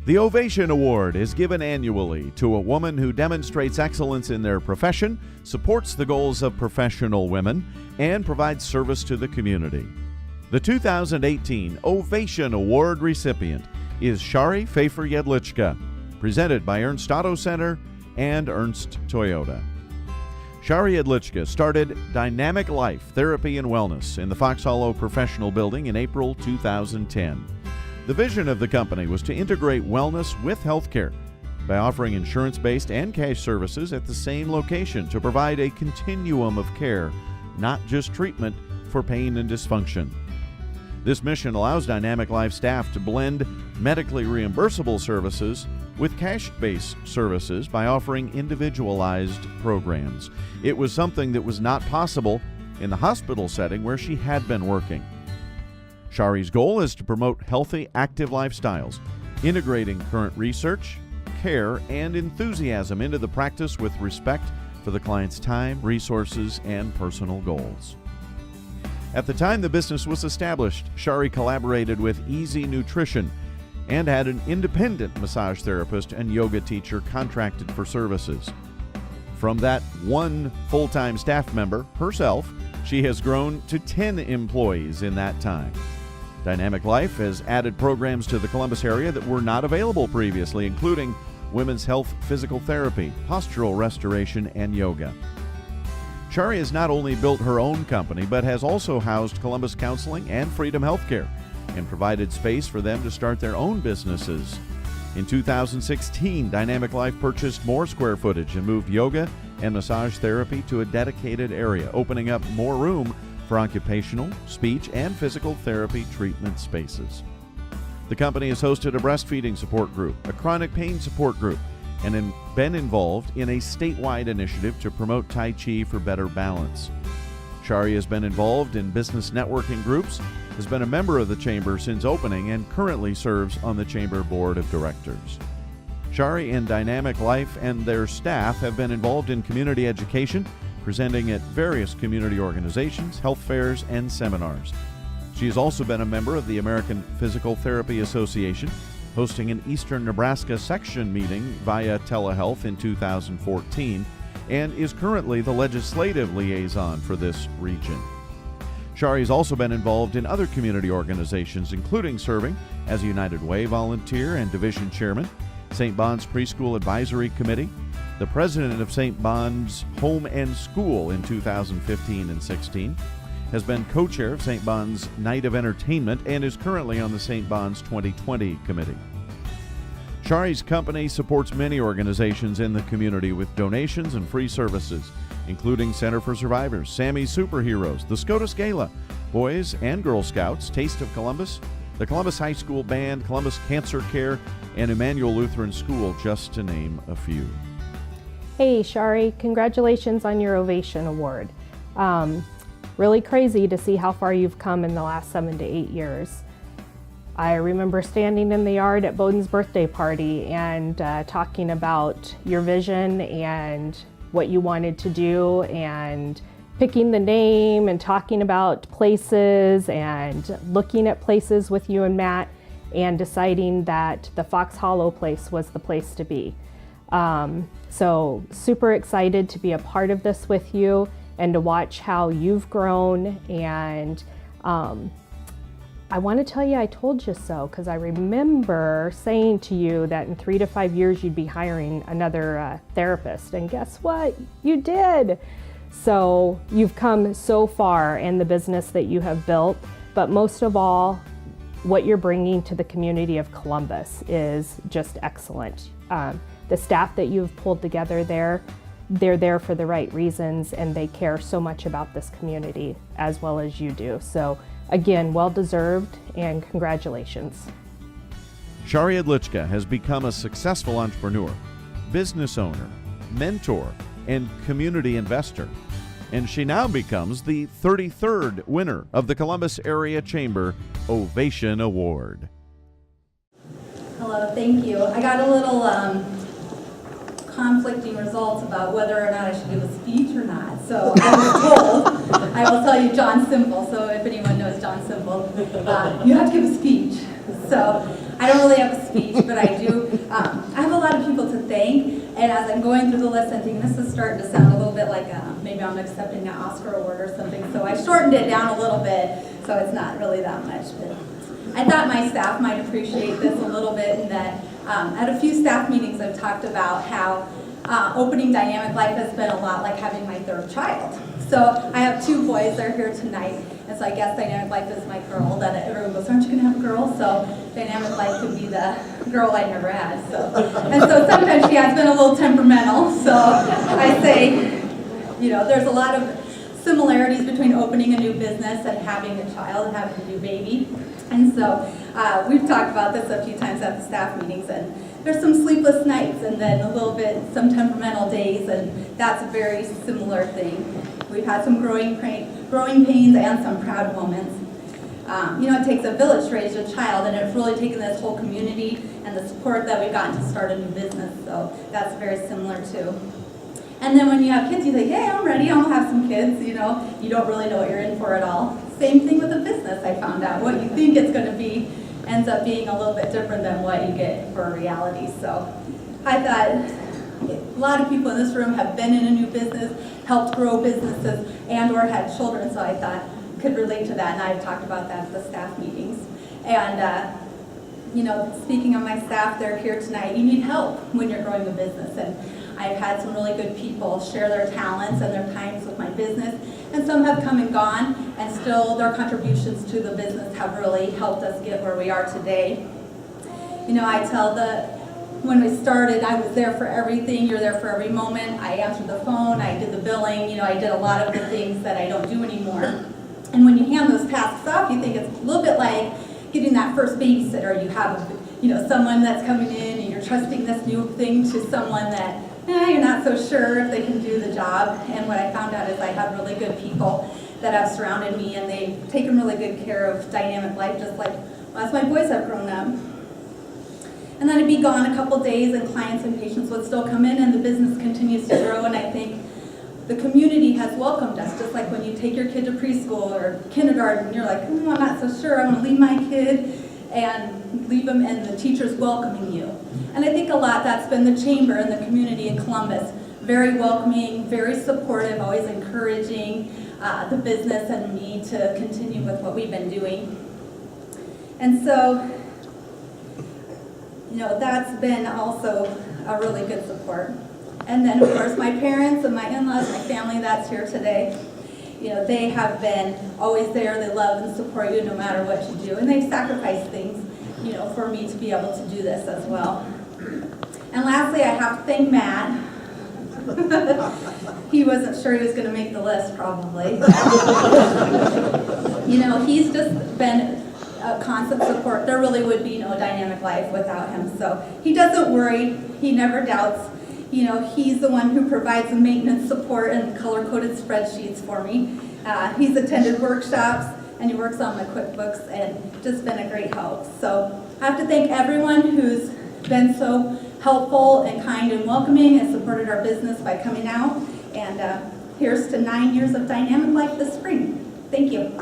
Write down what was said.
The Ovation Award is given annually to a woman who demonstrates excellence in their profession, supports the goals of professional women, and provides service to the community. The 2018 Ovation Award recipient is Sharee Jedlicka, presented by Ernst Auto Center and Ernst Toyota. Sharee Jedlicka started Dynamic Life Therapy and Wellness in the Fox Hollow Professional Building in April 2010. The vision of the company was to integrate wellness with healthcare by offering insurance-based and cash services at the same location to provide a continuum of care, not just treatment for pain and dysfunction. This mission allows Dynamic Life staff to blend medically reimbursable services with cash-based services by offering individualized programs. It was something that was not possible in the hospital setting where she had been working. Sharee's goal is to promote healthy, active lifestyles, integrating current research, care, and enthusiasm into the practice with respect for the client's time, resources, and personal goals. At the time the business was established, Sharee collaborated with Easy Nutrition and had an independent massage therapist and yoga teacher contracted for services. From that one full-time staff member, herself, she has grown to 10 employees in that time. Dynamic Life has added programs to the Columbus area that were not available previously, including women's health physical therapy, postural restoration, and yoga. Sharee has not only built her own company, but has also housed Columbus Counseling and Freedom Healthcare and provided space for them to start their own businesses. In 2016, Dynamic Life purchased more square footage and moved yoga and massage therapy to a dedicated area, opening up more room for occupational, speech, and physical therapy treatment spaces. The company has hosted a breastfeeding support group, a chronic pain support group, and been involved in a statewide initiative to promote Tai Chi for better balance. Sharee has been involved in business networking groups, has been a member of the Chamber since opening, and currently serves on the Chamber Board of Directors. Sharee and Dynamic Life and their staff have been involved in community education, presenting at various community organizations, health fairs, and seminars. She has also been a member of the American Physical Therapy Association, hosting an Eastern Nebraska section meeting via telehealth in 2014, and is currently the legislative liaison for this region. Sharee has also been involved in other community organizations, including serving as a United Way volunteer and division chairman, St. Bon's Preschool Advisory Committee, the president of St. Bon's Home and School in 2015 and 16, has been co-chair of St. Bon's Night of Entertainment, and is currently on the St. Bon's 2020 committee. Sharee's company supports many organizations in the community with donations and free services, including Center for Survivors, Sammy's Superheroes, the SCOTUS Gala, Boys and Girl Scouts, Taste of Columbus, the Columbus High School Band, Columbus Cancer Care, and Emmanuel Lutheran School, just to name a few. Hey Sharee, congratulations on your Ovation Award. Really crazy to see how far you've come in the last 7 to 8 years. I remember standing in the yard at Bowden's birthday party and talking about your vision and what you wanted to do, and picking the name and talking about places and looking at places with you and Matt, and deciding that the Fox Hollow place was the place to be. So super excited to be a part of this with you and to watch how you've grown. And I want to tell you I told you so, because I remember saying to you that in 3 to 5 years you'd be hiring another therapist, and guess what? You did. So you've come so far in the business that you have built, but most of all, what you're bringing to the community of Columbus is just excellent. The staff that you've pulled together there, they're there for the right reasons, and they care so much about this community as well as you do. So again, well deserved, and congratulations. Sharee Jedlicka has become a successful entrepreneur, business owner, mentor, and community investor. And she now becomes the 33rd winner of the Columbus Area Chamber Ovation Award. Hello, thank you. I got a little conflicting results about whether or not I should give a speech or not. So I was told, I will tell you John Simple, so if anyone knows John Simple, you have to give a speech. So I don't really have a speech, but I do. I have a lot of people to thank, and as I'm going through the list, I'm thinking this is starting to sound a little bit like maybe I'm accepting an Oscar award or something, so I shortened it down a little bit, so it's not really that much. But I thought my staff might appreciate this a little bit, in that at a few staff meetings I've talked about how opening Dynamic Life has been a lot like having my third child. So I have 2 boys that are here tonight, and so I guess Dynamic Life is my girl. That everyone goes, aren't you going to have a girl? So Dynamic Life could be the girl I never had. So, and so sometimes she has been a little temperamental. So I say, there's a lot of similarities between opening a new business and having a child and having a new baby. And so we've talked about this a few times at the staff meetings, and there's some sleepless nights and then a little bit some temperamental days, and that's a very similar thing. We've had some growing pains and some proud moments. It takes a village to raise a child, and it's really taken this whole community and the support that we've gotten to start a new business, so that's very similar too. And then when you have kids, you think, hey, I'm ready, I'll have some kids, you don't really know what you're in for at all. Same thing with a business, I found out. What you think it's going to be ends up being a little bit different than what you get for reality. So I thought a lot of people in this room have been in a new business, helped grow businesses, and or had children, so I thought could relate to that, and I've talked about that at the staff meetings. And speaking of my staff, they're here tonight. You need help when you're growing a business, and I've had some really good people share their talents and their times with my business, and some have come and gone, and still their contributions to the business have really helped us get where we are today. I tell when we started, I was there for everything. You're there for every moment. I answered the phone, I did the billing, I did a lot of the things that I don't do anymore. And when you hand those tasks off, you think it's a little bit like getting that first babysitter. You have, someone that's coming in and you're trusting this new thing to someone that you're not so sure if they can do the job. And what I found out is I have really good people that have surrounded me, and they've taken really good care of Dynamic Life, just like as my boys have grown up. And then I'd be gone a couple days, and clients and patients would still come in, and the business continues to grow. And I think the community has welcomed us, just like when you take your kid to preschool or kindergarten, you're like, I'm not so sure, I want to leave my kid and leave them, and the teacher's welcoming you. And I think a lot that's been the chamber and the community in Columbus. Very welcoming, very supportive, always encouraging the business and me to continue with what we've been doing. And so, that's been also a really good support. And then, of course, my parents and my in-laws, my family that's here today, they have been always there. They love and support you no matter what you do. And they've sacrificed things, for me to be able to do this as well. And lastly, I have to thank Matt. He wasn't sure he was going to make the list, probably. He's just been a constant support. There really would be no Dynamic Life without him. So he doesn't worry. He never doubts. He's the one who provides the maintenance support and color-coded spreadsheets for me. He's attended workshops, and he works on my QuickBooks, and just been a great help. So I have to thank everyone who's been so helpful and kind and welcoming and supported our business by coming out. And here's to 9 years of Dynamic Life this spring. Thank you.